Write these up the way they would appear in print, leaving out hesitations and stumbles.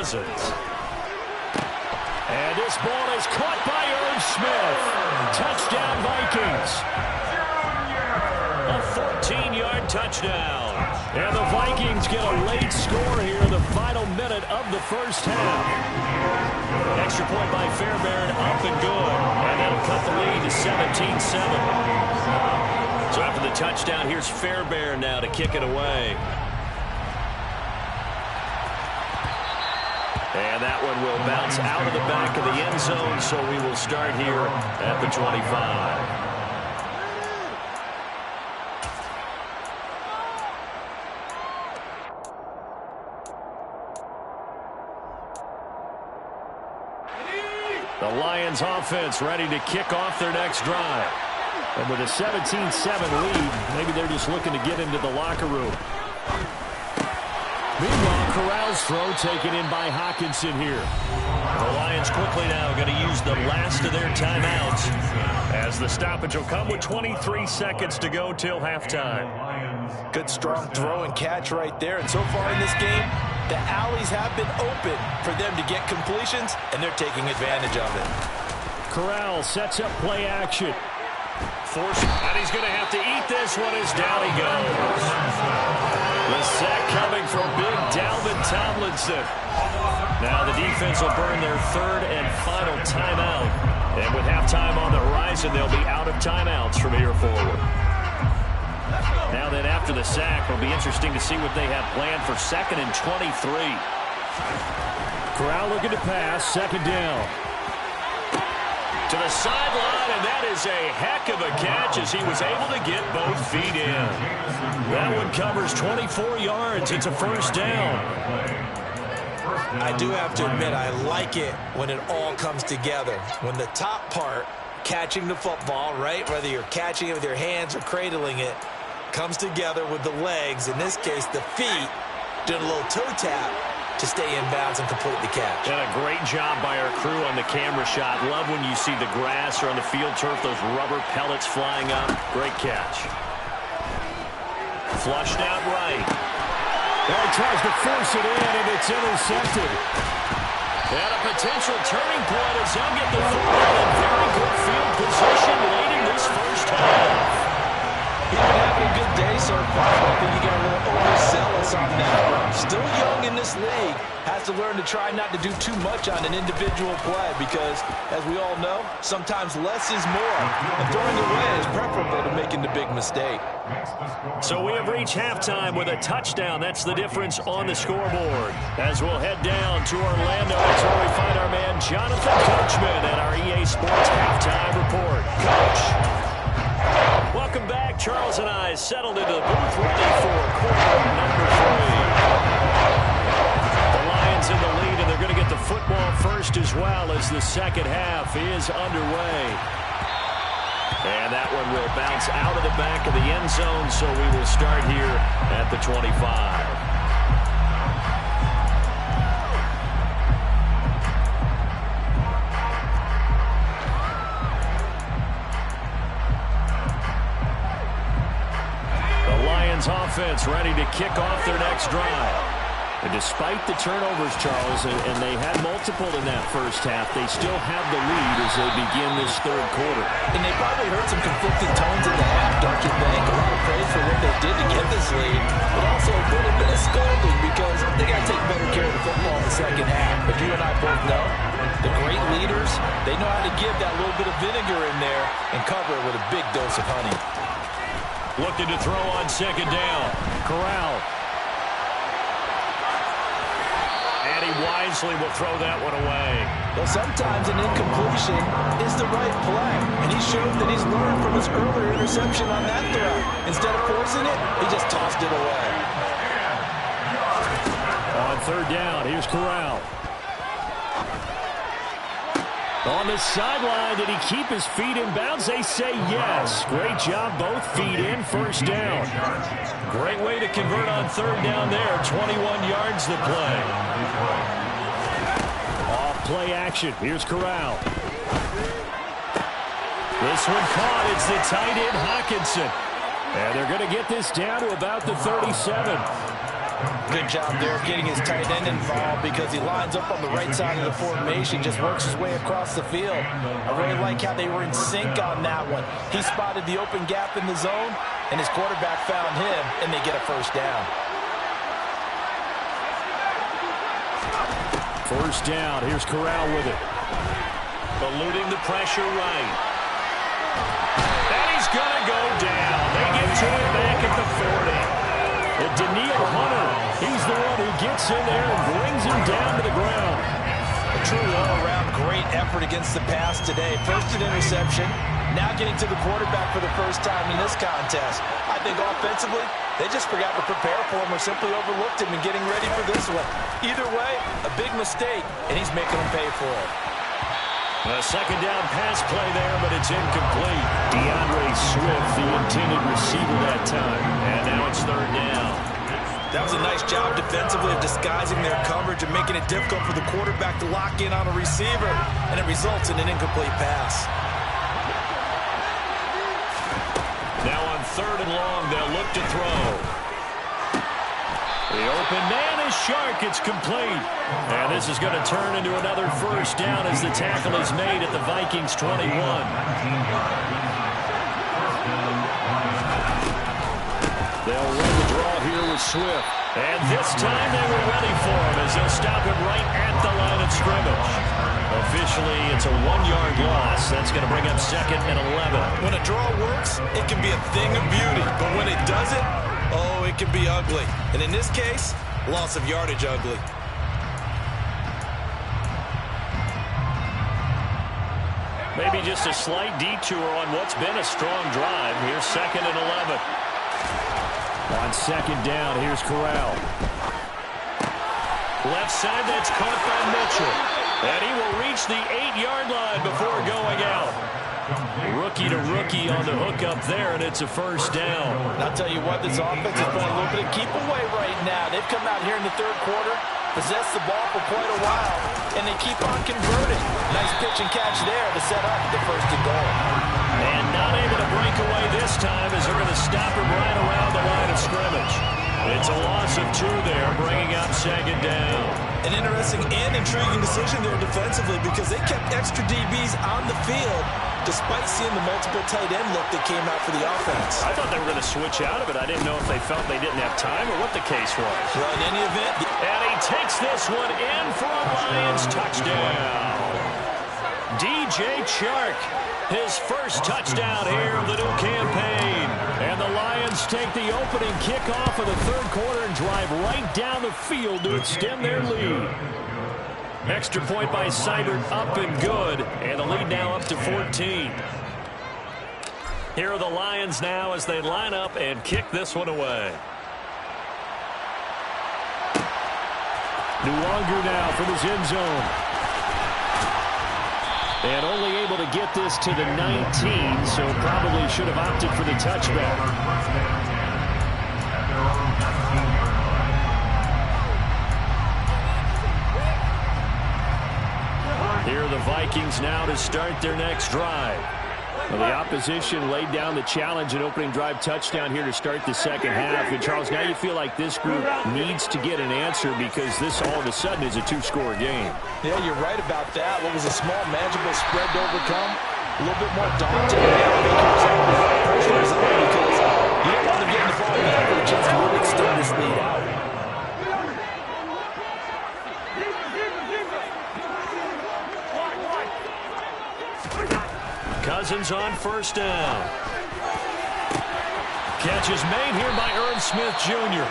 thousands. And this ball is caught by Irv Smith. Touchdown, Vikings. A 14-yard touchdown. And the Vikings get a late score here in the final minute of the first half. Extra point by Fairbairn, up and good. And that'll cut the lead to 17-7. So after the touchdown, here's Fairbairn now to kick it away. And that one will bounce out of the back of the end zone, so we will start here at the 25. The Lions offense ready to kick off their next drive. And with a 17-7 lead, maybe they're just looking to get into the locker room. Meanwhile, Corral's throw taken in by Hawkinson here. The Lions quickly now going to use the last of their timeouts, as the stoppage will come with 23 seconds to go till halftime. Good strong throw and catch right there. And so far in this game, the alleys have been open for them to get completions, and they're taking advantage of it. Corral sets up play action. And he's going to have to eat this one as down he goes. The sack coming from big Dalvin Tomlinson. Now the defense will burn their third and final timeout. And with halftime on the horizon, they'll be out of timeouts from here forward. Now then, after the sack, it'll be interesting to see what they have planned for 2nd and 23. Corral looking to pass, 2nd down. To the sideline, and that is a heck of a catch as he was able to get both feet in. That one covers 24 yards. It's a first down. I do have to admit, I like it when it all comes together. When the top part, catching the football, right, whether you're catching it with your hands or cradling it, comes together with the legs, in this case the feet, did a little toe tap to stay in bounds and complete the catch. And a great job by our crew on the camera shot. Love when you see the grass or on the field turf, those rubber pellets flying up. Great catch. Flushed out right. Well, he tries to force it in, and it's intercepted. And a potential turning point as they'll get the football in very good field position late in this first half. He's been having a good day so far. I think he got a little overzealous on that. Still young in this league. Has to learn to try not to do too much on an individual play because, as we all know, sometimes less is more. And throwing away is preferable to making the big mistake. So we have reached halftime with a touchdown. That's the difference on the scoreboard. As we'll head down to Orlando, that's where we find our man Jonathan Coachman at our EA Sports Halftime Report. Coach. Welcome back. Charles and I settled into the booth ready for quarter number 3. The Lions in the lead, and they're going to get the football first as well as the second half is underway. And that one will bounce out of the back of the end zone, so we will start here at the 25. Offense ready to kick off their next drive. And despite the turnovers, Charles, and they had multiple in that first half, they still have the lead as they begin this third quarter. And they probably heard some conflicting tones in the half, don't you think? A lot of praise for what they did to get this lead, but also a little bit of scolding because they got to take better care of the football in the second half. But you and I both know the great leaders, they know how to give that little bit of vinegar in there and cover it with a big dose of honey. Looking to throw on 2nd down. Corral. And he wisely will throw that one away. Well, sometimes an incompletion is the right play. And he showed that he's learned from his earlier interception on that throw. Instead of forcing it, he just tossed it away. On 3rd down, here's Corral. On the sideline, did he keep his feet in bounds? They say yes. Great job, both feet in, first down. Great way to convert on 3rd down there. 21 yards the play. Off play action. Here's Corral. This one caught. It's the tight end, Hawkinson. And they're going to get this down to about the 37. Good job there of getting his tight end involved because he lines up on the right side of the formation, just works his way across the field. I really like how they were in sync on that one. He spotted the open gap in the zone, and his quarterback found him, and they get a first down. First down. Here's Corral with it. Eluding the pressure right. And he's going to go down. They get to it back at the 40. And Daniil Hunter, he's the one who gets in there and brings him down to the ground. A true all-around great effort against the pass today. First an interception, now getting to the quarterback for the first time in this contest. I think offensively, they just forgot to prepare for him or simply overlooked him in getting ready for this one. Either way, a big mistake, and he's making them pay for it. A second down pass play there, but it's incomplete. DeAndre Swift, the intended receiver that time. And now it's third down. That was a nice job defensively of disguising their coverage and making it difficult for the quarterback to lock in on a receiver, and it results in an incomplete pass. Now on third and long, they'll look to throw. The open man is Shark. It's complete. And this is going to turn into another first down as the tackle is made at the Vikings 21. They'll run the draw here with Swift. And this time they were ready for him as they'll stop him right at the line of scrimmage. Officially, it's a 1-yard loss. That's going to bring up second and 11. When a draw works, it can be a thing of beauty. But when it doesn't, oh, it can be ugly. And in this case, loss of yardage ugly. Maybe just a slight detour on what's been a strong drive. Here's second and 11. On second down, here's Corral. Left side, that's caught by Mitchell. And he will reach the 8-yard line before going out. Rookie to rookie on the hook up there, and it's a first down. And I'll tell you what, this offense is playing a little bit of keep away right now. They've come out here in the third quarter, possessed the ball for quite a while, and they keep on converting. Nice pitch and catch there to set up the first and goal. And not able to break away this time as they're going to stop him right around the line of scrimmage. It's a loss of 2 there, bringing up second down. An interesting and intriguing decision there defensively because they kept extra DBs on the field despite seeing the multiple tight end look that came out for the offense. I thought they were going to switch out of it. I didn't know if they felt they didn't have time or what the case was. Well, in any event. And he takes this one in for a Lions touchdown. DJ Chark, his first touchdown here of the new campaign. And the Lions take the opening kickoff of the third quarter and drive right down the field to extend their lead. Extra point by Seibert up and good. And the lead now up to 14. Here are the Lions now as they line up and kick this one away. Nuwanger now from his end zone. And only able to get this to the 19, so probably should have opted for the touchback. Here are the Vikings now to start their next drive. Well, the opposition laid down the challenge and opening drive touchdown here to start the second half. And, Charles, now you feel like this group needs to get an answer because this all of a sudden is a 2-score game. Yeah, you're right about that. What was a small, manageable spread to overcome, a little bit more daunting. Now they can present the pressure is on because you don't want them getting the ball back with a chance to really extend this lead out. Cousins on first down. Catch is made here by Irv Smith Jr.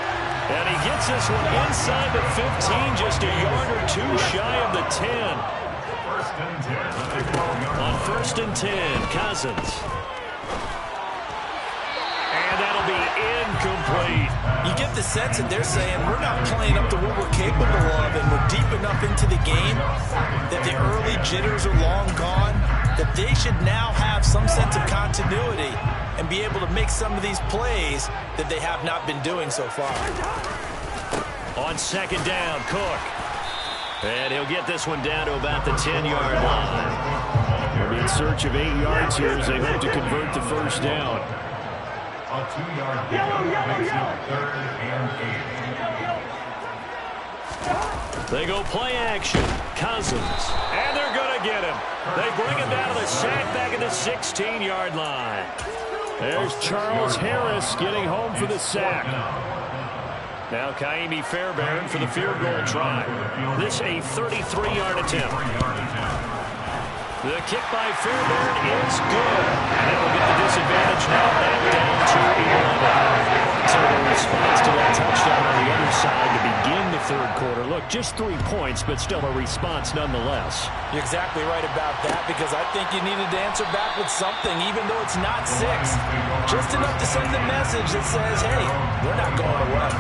And he gets this one inside the 15, just a yard or 2 shy of the 10. On first and 10, Cousins. And that'll be incomplete. You get the sense that they're saying we're not playing up to what we're capable of, and we're deep enough into the game that the early jitters are long gone, that they should now have some sense of continuity and be able to make some of these plays that they have not been doing so far. On second down, Cook. And he'll get this one down to about the 10-yard line. They'll be in search of 8 yards here as they hope to convert the first down. A 2-yard gain makes it 3rd and 8. They go play action. Cousins. And they're going to get him. They bring him down to the sack back at the 16-yard line. There's Charles Harris getting home for the sack. Now Kaimi Fairbairn for the field goal try. This a 33-yard attempt. The kick by Fairbairn is good. And that will get the disadvantage now back down to 11. So the response to that touchdown on the other side to begin the third quarter. Look, just 3 points, but still a response nonetheless. You're exactly right about that, because I think you needed to answer back with something, even though it's not 6. Just enough to send the message that says, hey, we're not going away.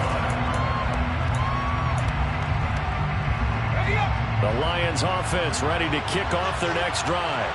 The Lions offense ready to kick off their next drive.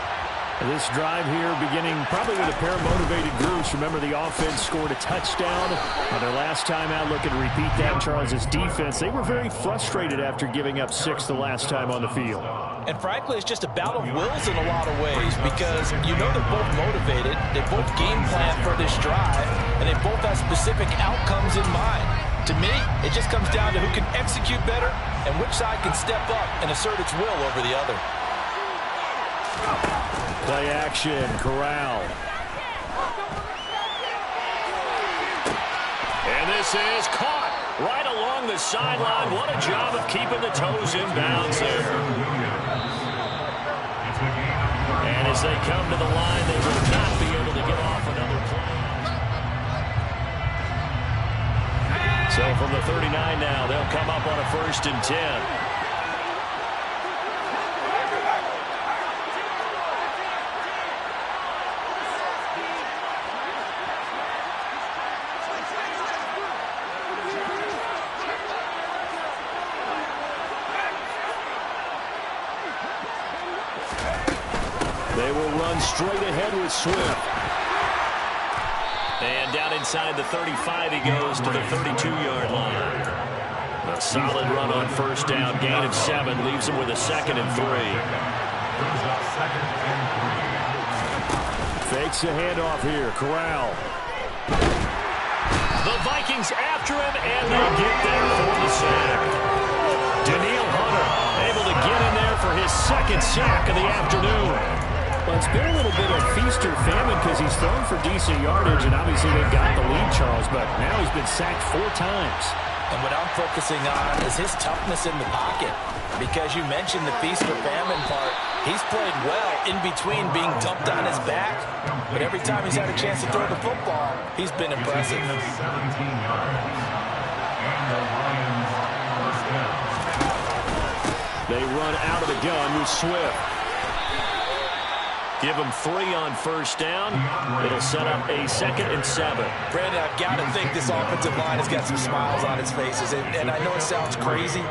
This drive here beginning probably with a pair of motivated groups. Remember, the offense scored a touchdown on their last time out. Looking to repeat that. Charles's defense, they were very frustrated after giving up 6 the last time on the field. And frankly, it's just a battle of wills in a lot of ways, because you know they're both motivated. They both game plan for this drive, and they both have specific outcomes in mind. To me, it just comes down to who can execute better and which side can step up and assert its will over the other. Play action, Corral. And this is caught right along the sideline. What a job of keeping the toes in bounds there. And as they come to the line, they will not be able to get off another play. So from the 39 now, they'll come up on a 1st and 10. They will run straight ahead with Swift. And down inside the 35, he goes to the 32-yard line. A solid run on 1st down, gain of 7, leaves him with a 2nd and 3. Fakes the handoff here, Corral. The Vikings after him, and they get there for the sack. Daniil Hunter able to get in there for his 2nd sack of the afternoon. Well, it's been a little bit of feast or famine because he's thrown for decent yardage, and obviously they've got the lead, Charles, but now he's been sacked 4 times. And what I'm focusing on is his toughness in the pocket, because you mentioned the feast or famine part. He's played well in between being dumped on his back, but every time he's had a chance to throw the football, he's been impressive. They run out of the gun with Swift. Give him 3 on 1st down. It'll set up a 2nd and 7. Brandon, I've got to think this offensive line has got some smiles on its faces. And I know it sounds crazy,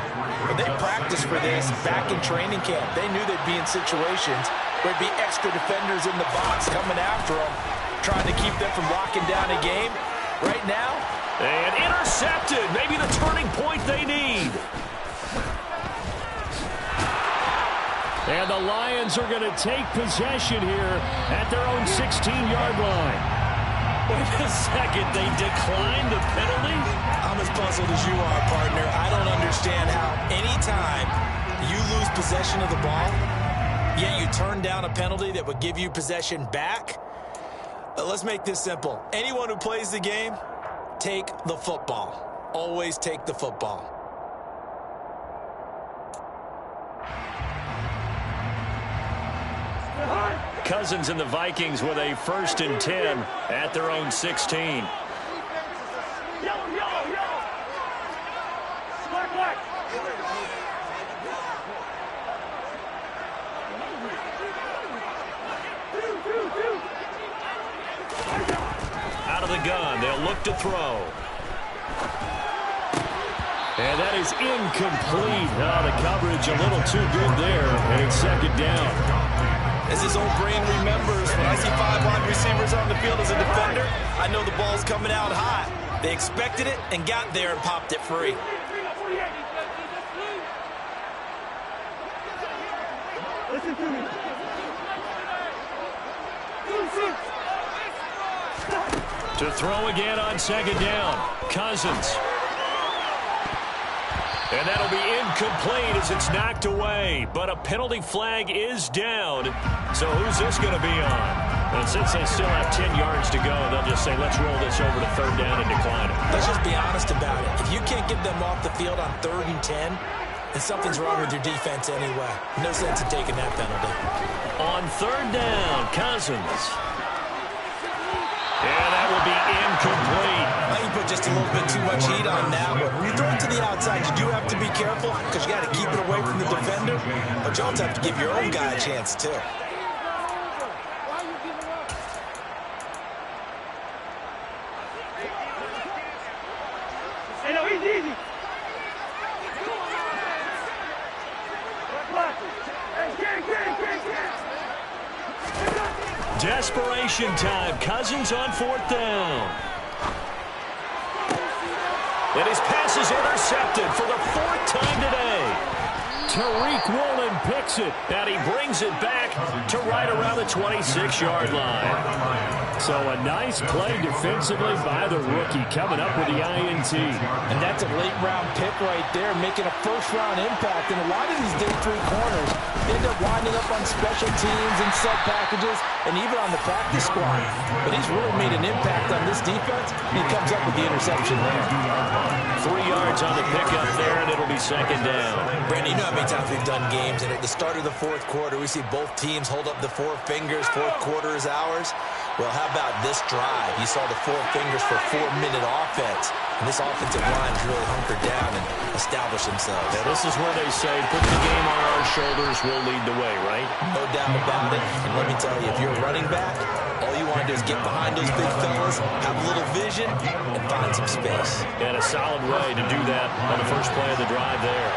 but they practiced for this back in training camp. They knew they'd be in situations where there'd be extra defenders in the box coming after them, trying to keep them from locking down a game. Right now, and intercepted. Maybe the turning point they need. And the Lions are going to take possession here at their own 16-yard line. Wait a second, they declined the penalty? I'm as puzzled as you are, partner. I don't understand how anytime you lose possession of the ball, yet you turn down a penalty that would give you possession back. Let's make this simple. Anyone who plays the game, take the football. Always take the football. Cousins and the Vikings with a 1st and 10 at their own 16. Out of the gun, they'll look to throw. And that is incomplete. Oh, the coverage a little too good there, and it's 2nd down. As his old brain remembers, when I see 5 wide receivers on the field as a defender, I know the ball's coming out hot. They expected it and got there and popped it free. Listen to me. To throw again on 2nd down. Cousins. And that'll be incomplete as it's knocked away. But a penalty flag is down. So who's this going to be on? And since they still have 10 yards to go, they'll just say, let's roll this over to third down and decline it. Let's just be honest about it. If you can't get them off the field on 3rd and 10, then something's wrong with your defense anyway. No sense in taking that penalty. On 3rd down, Cousins. Yeah, that will be incomplete. I think you put just a little bit too much heat on that one. When you throw it to the outside, you do have to be careful because you got to keep it away from the defender. But you also have to give your own guy a chance, too. Hey, no, he's easy. Desperation time. Cousins on 4th down. And his pass is intercepted for the 4th time today. Tariq Woolen picks it, and he brings it back to right around the 26-yard line. So a nice play defensively by the rookie coming up with the INT. And that's a late-round pick right there, making a first-round impact. And a lot of these day 3 corners end up winding up on special teams and sub packages and even on the practice squad. But he's really made an impact on this defense, and he comes up with the interception there. 3 yards on the pickup there, and it'll be 2nd down. Brandon, you know how many times we've done games, and at the start of the 4th quarter, we see both teams hold up the 4 fingers, 4th quarter is ours. Well, how about this drive? You saw the 4 fingers for 4-minute offense, and this offensive line's really hunkered down and established themselves. Now, this is where they say, put the game on our shoulders, we'll lead the way, right? No doubt about it. And let me tell you, if you're a running back, all you want to do is get behind those big fellas, have a little vision, and find some space. And a solid way to do that on the first play of the drive there.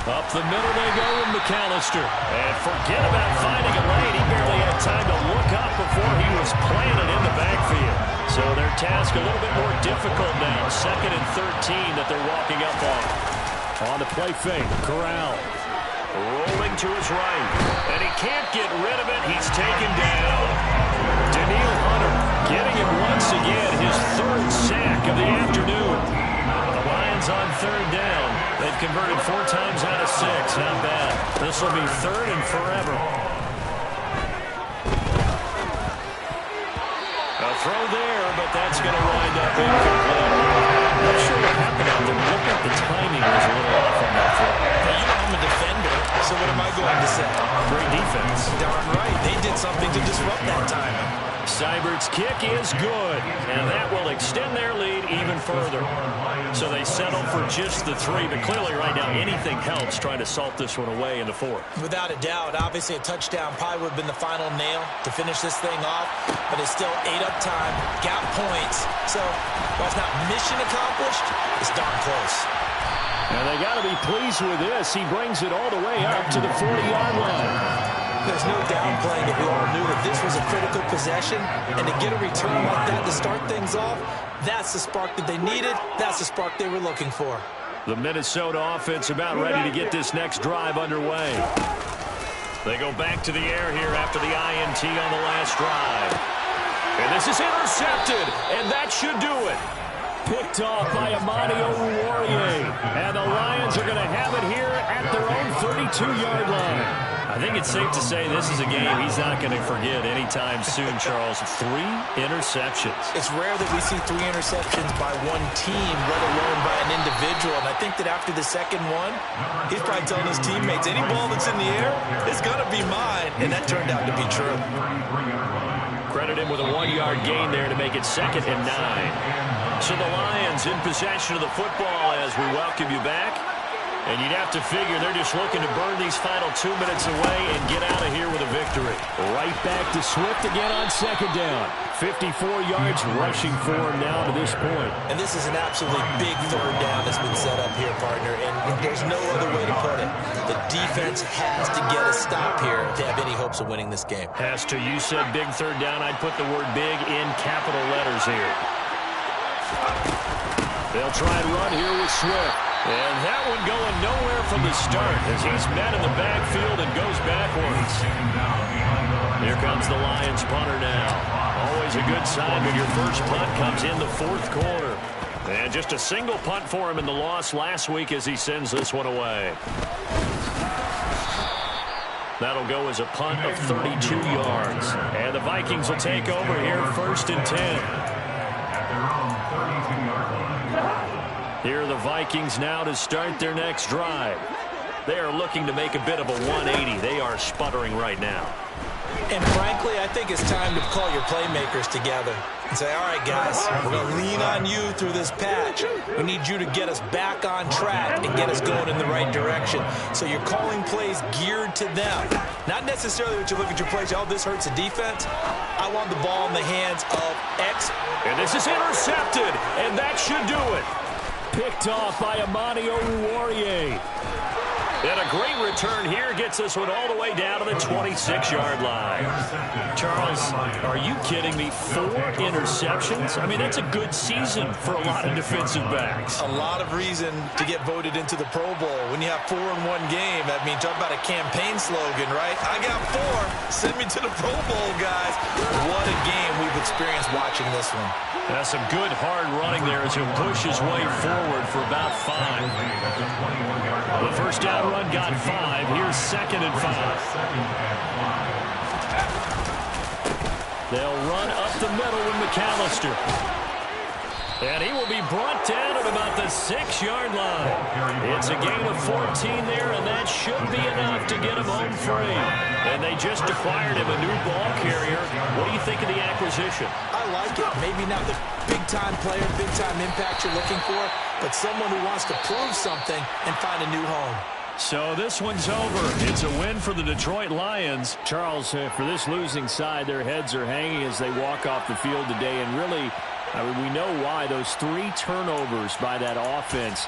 Up the middle they go with McAllister. And forget about finding a lane. He barely had time to look up before he was planted in the backfield. So their task a little bit more difficult now. 2nd and 13 that they're walking up on. On the play fake, Corral. Rolling to his right. And he can't get rid of it. He's taken down. Daniil Hunter getting him once again. His 3rd sack of the afternoon. The Lions on 3rd down. They've converted 4 times out of 6. Not bad. This will be 3rd and forever. A throw there, but that's going to wind up incomplete. Not sure what happened out there. Looked like the timing was a little off on that throw. Hey, you know I'm a defender, so what am I going to say? Great defense. Darn right. They did something to disrupt that timing. Seibert's kick is good, and that will extend their lead even further. So they settle for just the 3, but clearly right now anything helps trying to salt this one away in the 4th. Without a doubt, obviously a touchdown probably would have been the final nail to finish this thing off, but it's still 8 up time, got points. So while it's not mission accomplished, it's darn close. And they got to be pleased with this. He brings it all the way up to the 40-yard line. There's no downplaying it. We all knew that this was a critical possession, and to get a return like that to start things off, that's the spark that they needed. That's the spark they were looking for. The Minnesota offense about ready to get this next drive underway. They go back to the air here after the INT on the last drive. And this is intercepted, and that should do it. Picked off by Amani Oruwariye. And the Lions are going to have it here at their own 32-yard line. I think it's safe to say this is a game he's not going to forget anytime soon, Charles. 3 interceptions. It's rare that we see 3 interceptions by one team, let alone by an individual. And I think that after the second one, he's probably telling his teammates, any ball that's in the air, it's going to be mine. And that turned out to be true. Credit him with a 1-yard gain there to make it 2nd and 9. So the Lions in possession of the football as we welcome you back. And you'd have to figure they're just looking to burn these final 2 minutes away and get out of here with a victory. Right back to Swift again on 2nd down. 54 yards rushing for him now to this point. And this is an absolutely big 3rd down that's been set up here, partner. And there's no other way to put it. The defense has to get a stop here to have any hopes of winning this game. Has to. You said big 3rd down. I'd put the word big in capital letters here. They'll try and run here with Swift. And that one going nowhere from the start as he's met in the backfield and goes backwards. Here comes the Lions punter now. Always a good sign when your first punt comes in the 4th quarter. And just a single punt for him in the loss last week as he sends this one away. That'll go as a punt of 32 yards. And the Vikings will take over here, 1st and 10. Here are the Vikings now to start their next drive. They are looking to make a bit of a 180. They are sputtering right now. And frankly, I think it's time to call your playmakers together and say, all right, guys, we're going to lean on you through this patch. We need you to get us back on track and get us going in the right direction. So you're calling plays geared to them. Not necessarily when you look at your plays, oh, this hurts the defense. I want the ball in the hands of X. And this is intercepted, and that should do it. Picked off by Amani Oruwariye. And a great return here gets this one all the way down to the 26-yard line. Charles, are you kidding me? 4 interceptions? I mean, that's a good season for a lot of defensive backs. A lot of reason to get voted into the Pro Bowl. When you have 4 in one game, I mean, talk about a campaign slogan, right? I got 4. Send me to the Pro Bowl, guys. What a game we've experienced watching this one. That's some good hard running there as he'll push his way forward for about 5. The first down run got 5. Here's 2nd and 5. They'll run up the middle with McAllister. And he will be brought down at about the 6-yard line. It's a gain of 14 there, and that should be enough to get him home free. And they just acquired him a new ball carrier. What do you think of the acquisition? I like it. Maybe not the big-time player, big-time impact you're looking for, but someone who wants to prove something and find a new home. So this one's over. It's a win for the Detroit Lions. Charles, for this losing side, their heads are hanging as they walk off the field today. And really, I mean, we know why. Those 3 turnovers by that offense.